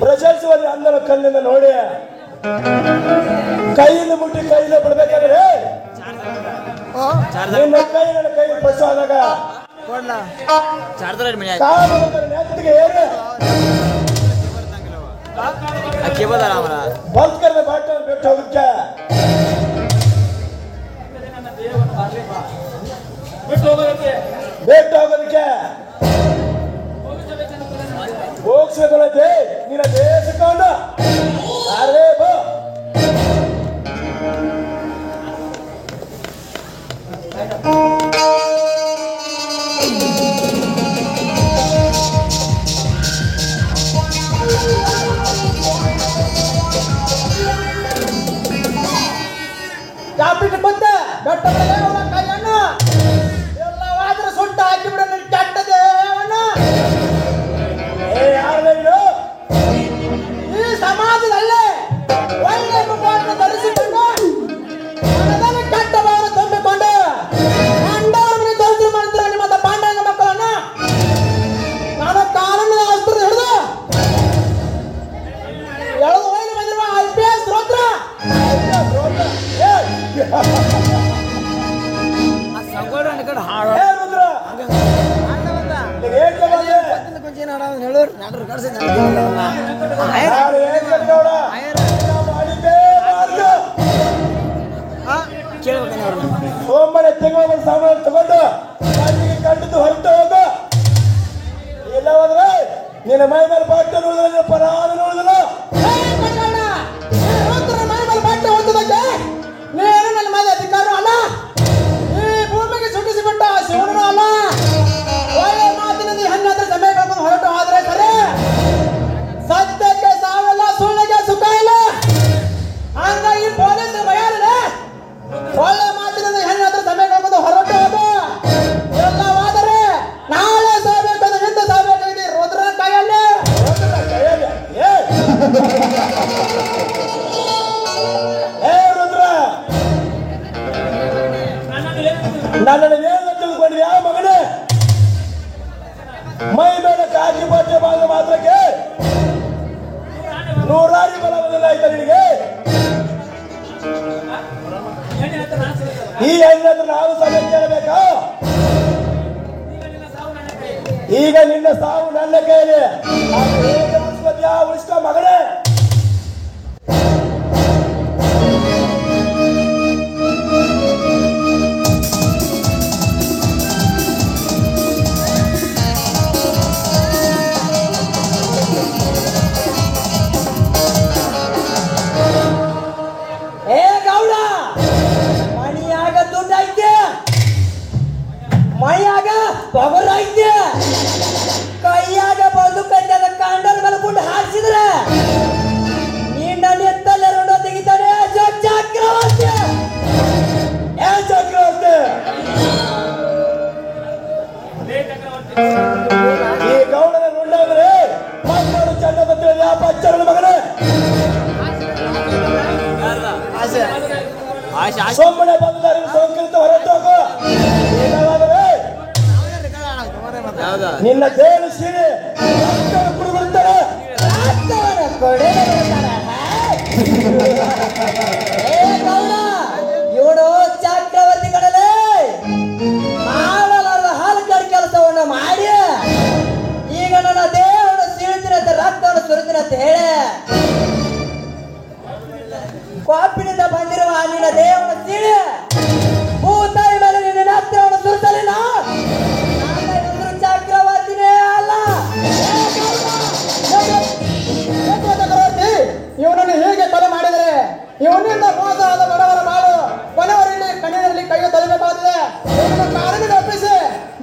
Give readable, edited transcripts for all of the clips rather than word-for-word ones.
ಪ್ರಶಂಸುವಲ್ಲಿ ಅಂದನ ಕಣ್ಣಿಂದ ನೋಡಿ ಕೈಯಿಂದ ಮುಟ್ಟಿ ಕೈಯಿಂದ ಬಿಡ್ಬೇಕಾದ್ರೆ ನಿನ್ನ ಕೈ ನನ್ನ ಕೈ ಪಶು ಆದಾಗ ನೆತ್ತಿಗೆ ಏನು ಬಂದ್ಕರ್ದ ಬಾಟ ಬಿಟ್ಟು ಹೋಗಕ್ಕೆ ಬಿಟ್ಟು ಹೋಗೋದಕ್ಕೆ ಹೋಗ್ಸ್ಬೇಕಲ್ಲದೆ ನಿನ್ನ ದೇಶಕ್ಕೊಂಡ ಅರೇ ಬಾ ಚಾಪಿಟ್ಟು ಬಂದ ದೊಡ್ಡ ಕೈಯನ್ನು ಎಲ್ಲವಾದ್ರೂ ಸುಟ್ಟ ಹಾಕಿ ಬಿಡ ಕೆಟ್ಟದೆ ಈ ಸಮಾಜದಲ್ಲಿ ಒಳ್ಳೆ ಮುಖವನ್ನು ಧರಿಸಿಕೊಂಡು ಮನದಲ್ಲಿ ಕೆಟ್ಟ ಭಾವನ ತುಂಬಿಕೊಂಡು ಪಾಂಡವರನ್ನು ತೋರಿಸಿ ಮಾಡಿದ್ರೆ ನಿಮ್ಮದ ಪಾಂಡವ ಮಕ್ಕಳನ್ನು ನಾನು ಕಾನೂನಿನ ಅಸ್ತ್ರ ಹಿಡಿದು ಎಳೆದು ಹೋಗಿ ಬಂದಿರುವ IPS ರುದ್ರ ಸೋಮನೆ ತೆಗೆದ ಸಾಮಾನು ತಗೊಂಡು ಕಂಡು ಹೊರಟು ಹೋಗು ಇಲ್ಲ ಹೋದ್ರೆ ನಿನ್ನ ಮೈ ಮೇಲೆ ಬಾಟ ನೋಡಿದ್ರೆ ಪರಾದ ನೋಡಿದಲ್ಲ ಮೈ ಮೇಲೆ ಬಾಟ ಹೊಂದದಕ್ಕೆ ನೀನು ನನ್ನ ಮೇಲೆ ಅಧಿಕಾರ ಅಲ್ಲ ಈ ಭೂಮಿಗೆ ಸುಟ್ಟಿಸಿಬಿಟ್ಟ ಶಿವನೂ ಅಲ್ಲ ಒಳ್ಳೆ ಮಾತಿನಲ್ಲಿ ಹೆಣ್ಣಾದ್ರೆ ಸಮಯ ಕಳ್ಕೊಂಡು ಹೊರಟು ಆದ್ರೆ ಸರಿ ಸತ್ಯಕ್ಕೆ ಸಾವಿಲ್ಲ ಸುಳ್ಳಿಗೆ ಸುಖ ಇಲ್ಲ ಹಂಗಾಗಿ ಪೊಲೀಸ್ ಭಯ ಇದೆ ಒಳ್ಳೆ ಮಾತಿನಲ್ಲಿ ಹೆಣ್ಣಾದ್ರೆ ಸಮಯ ಕಳ್ಕೊಂಡು ಹೊರಟು ಹೋದು ಎಲ್ಲವಾದರೆ ನಾಳೆ ಸಾಯ್ಬೇಕು ಹಿಂದೆ ಸಾಯ್ಬೇಕಾಗಿದೆ ರುದ್ರ ಕೈಯಲ್ಲಿ ರುದ್ರ ನನ್ನನ್ನು ಏನು ತಿಳ್ಕೊಂಡ್ರಿ ಯಾವ ಮಗನೇ ಮೈ ಮೇಲೆ ಕಾಕಿ ಬಟ್ಟೆ ಭಾಗ ಮಾತ್ರಕ್ಕೆ ನೂರಾರು ಬಲ ಬದಲಾಯ್ತ ನಿನಗೆ ಈ ಹೆಣ್ಣತ್ರ ನಾವು ಸಭೆ ಕೇಳಬೇಕಾ ಈಗ ನಿನ್ನ ಸಾವು ನನ್ನ ಕೈಯಲ್ಲಿ ಉಳಿಸ್ಕೊ ಮಗನೇ ಮೈಯಾಗ ಪವರ್ ಐತೆ ಕೈಯಾಗ ಬಂದು ಕೈಯಾಗ ಕಾಂಡಲ್ ಮಲ್ಕೊಂಡು ಹಾರಿಸಿದ್ರೆ ನಿನ್ನ ಎತ್ತಲ್ಲ ರುಂಡ ತೆಗಿತಾನೆ ಚಕ್ರವರ್ತಿ ಚಕ್ರವರ್ತಿ ಈ ಗೌಡನ ರುಂಡಾದ್ರೆ ಮಕ್ಕಳು ಚಂದ ಪಚ್ಚರನ ಮಗನೇ ಸೊಮ್ಮನೆ ಬಂದರೆ ಸೋಂಕಿತ ಹೊರಟೋಗು ನಿನ್ನ ದೇಹ ಸೀರೆ ಕುಡಿಬಿಡ್ತಾರೆ ಇವನು ಚಕ್ರವರ್ತಿ ಕಡಲೆ ಮಾಡಲಾದ ಹಾಲುಗಾರ ಕೆಲಸವನ್ನು ಮಾಡಿ ಈಗ ನನ್ನ ದೇಹವನ್ನು ಸೀಳ್ತಿನಂತೆ ರಕ್ತವನ್ನು ಸುರಿತಿನಂತ ಹೇಳಿ ಕಾಪಿನಿಂದ ಬಂದಿರುವ ನಿನ್ನ ದೇಹವನ್ನು ಸೀಳಿ ಭೂತಾಯಿ ಮೇಲೆ ನಿನ್ನ ರಕ್ತವನ್ನು ಸುರಿಸಲಿಲ್ಲ ಚಕ್ರವರ್ತಿನೇ ಅಲ್ಲ ಇವನನ್ನು ಹೇಗೆ ಕೊಲೆ ಮಾಡಿದರೆ ಇವನಿಂದ ಮೋಸ ಆದ ಬಡವರ ಮಾಡು ಕೊನೆವರಲ್ಲಿ ಕಣ್ಣಿನಲ್ಲಿ ಕೈಗೆ ತೊಲಬೇಕಾಗಿದೆ ಇವನನ್ನು ಕಾನೂನಿಗೆ ಒಪ್ಪಿಸಿ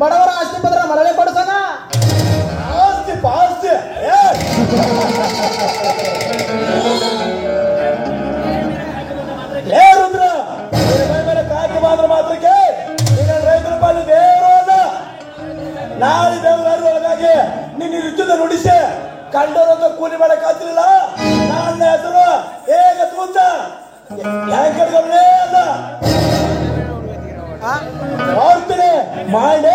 ಬಡವರ ಆಸ್ತಿ ಪತ್ರ ಮರಳಿ ಕೊಡಿಸೋಣ ಆಸ್ತಿ ಪಾಸ್ತಿ ಟ್ಯಾಂಕರ್ಗಳನ್ನೇ ಅಲ್ಲ ಮಾಡ್ತೀನಿ ಮಾಡಿ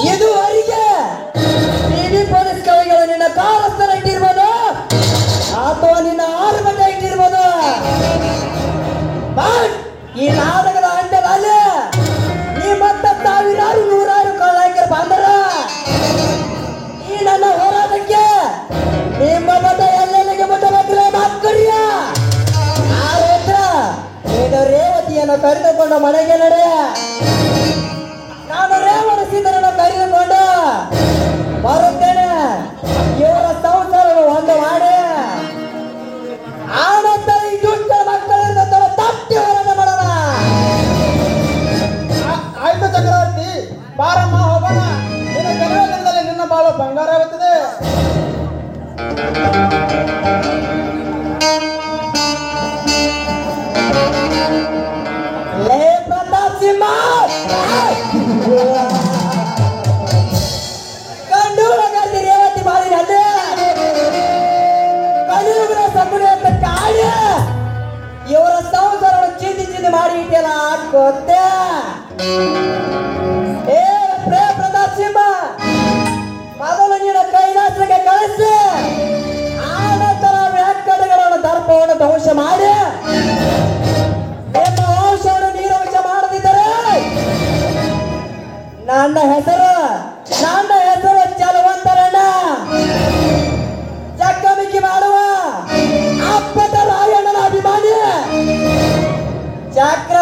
ಇದುವರೆಗೆ ಟಿವಿ ಪೊಲೀಸ್ ಕವಿಗಳು ನಿನ್ನ ಕಾಲಸ್ಥಳ ಇಟ್ಟಿರ್ಬೋದು ಅಥವಾ ನಿನ್ನ ಆರುಮಠ ಇಟ್ಟಿರ್ಬೋದು. ಬಟ್ ಈ ನಾಟಕದ ಅಂತ್ಯದಲ್ಲಿ ನೀ ಮತ್ತೆ ಸಾವಿರಾರು ನೂರಾರು ಕಳ್ಳಾಕರು ಬಂದರ ಈ ನನ್ನ ಹೋರಾಟಕ್ಕೆ ನಿಮ್ಮ ಮತ ಎಲ್ಲೆಲ್ಲಿಗೆ ಮುಟ್ಟಬೇಕಿಲ್ಲ ಮಕ್ಕಳಿಯ ನೀನು ರೇವತಿಯನ್ನು ಕರೆದುಕೊಂಡು ಮನೆಗೆ ನಡೆ. ನಾನು ರೇವಣ ಸೀತನನ್ನು ಕರೆದುಕೊಂಡು ಬರುತ್ತೇನೆ. ಇವರ ಸಂಸಾರವನ್ನು ಒಂದು ಮಾಡಿ ಆನಂತರ ಈ ದುಷ್ಟ ಮಕ್ಕಳಿಂದ ತಪ್ಪಿ ಹೋರಾಟ ಮಾಡೋಣ. ಆಯ್ತು ಚಕ್ರವರ್ತಿ, ಬಾರಮ್ಮ ಹೋಗೋಣ. ನಿನ್ನ ಕೆಲವೇ ದಿನದಲ್ಲಿ ನಿನ್ನ ಬಾಳು ಬಂಗಾರ ಆಗುತ್ತದೆ. ಲೇ ಪ್ರತಾಪ್ ಸಿಂಹ, ಕಂಡುಳಗಾರ್ತಿ ರೇವತಿ ಬಾಳಿನಲ್ಲಿ ಕಲಿಯುಗರ ಸಗುಣೆ ಅಂತ ಕಾಡಿ ಇವರ ಸಂಸಾರವನ್ನು ಚೀಟಿ ಮಾಡಿ ಇಟ್ಟಿಲ್ಲ ಗೊತ್ತೇ. ಏ ಪ್ರತಾಪ್ ಸಿಂಹ, ಮೊದಲು ನೀನು ಕೈಲಾಸಕ್ಕೆ ಕಳಿಸಿ ಆನಂತರ ವ್ಯಾಕರಣಗಳನ್ನು ದರ್ಪವನ್ನು ಧ್ವಂಸ ಮಾಡಿ ನಿಮ್ಮ ವಂಶವನ್ನು ನೀರವಂಶ ಮಾಡದಿದ್ದರೆ ನನ್ನ ಹೆಸರು ಚಲವಂತರಣ್ಣ, ಚಕ್ಕಮಿಕ್ಕಿ ಮಾಡುವ ಅಪ್ಪಟ ರಾಯಣ್ಣನ ಅಭಿಮಾನಿ ಚಕ್ರ